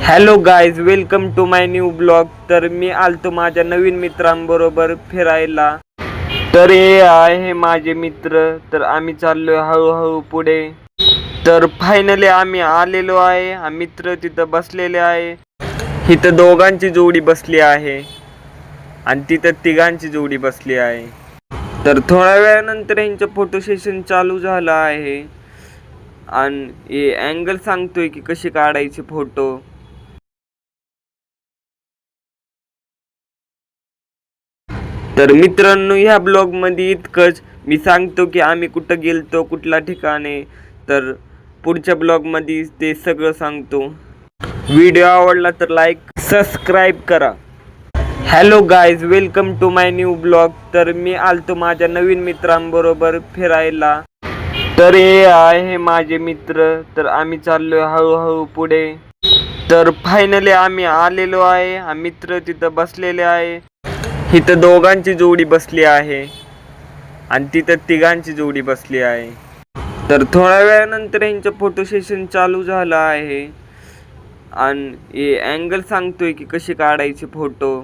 Hello guys, welcome to my new blog. तर मी आलतो माझ्या नवीन मित्रांबरोबर फिरायला. तर हे आहे माझे मित्र. तर आम्ही चाललोय हळूहळू पुढे. तर फायनली आम्ही आलेलो आहे. हा मित्र तिथं बसलेले आहे. इथं दोघांची जोडी बसली आहे आणि तिथं तिघांची जोडी बसली आहे. तर थोड्या वेळानंतर यांचं फोटो सेशन चालू झालं आहे आणि हे अँगल सांगतोय की कशी काढायचे फोटो. तर मित्रांनो, ह्या ब्लॉगमध्ये इतकंच. मी सांगतो की आम्ही कुठं गेलतो, कुठल्या ठिकाणी. तर पुढच्या ब्लॉगमध्ये ते सगळं सांगतो. व्हिडिओ आवडला तर लाईक सबस्क्राईब करा. Hello guys, welcome to my new blog. तर मी आलतो माझ्या नवीन मित्रांबरोबर फिरायला. तर हे आहे माझे मित्र. तर आम्ही चाललोय हळूहळू पुढे. तर फायनली आम्ही आलेलो आहे. हा मित्र तिथं बसलेले आहे. इथं दोघांची जोडी बसली आहे आणि तिथं तिघांची जोडी बसली आहे. तर थोड्या वेळानंतर यांचं फोटो सेशन चालू झालं आहे आणि हे अँगल सांगतोय की कशी काढायचे फोटो.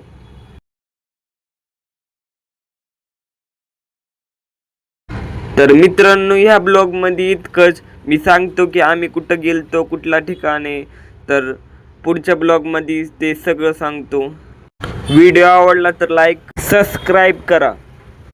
तर मित्रांनो, ह्या ब्लॉगमध्ये इतकंच. मी सांगतो की आम्ही कुठं गेलतो, कुठल्या ठिकाणी. तर पुढच्या ब्लॉगमध्ये ते सगळं सांगतो. व्हिडिओ आवडला तर लाईक सबस्क्राईब करा.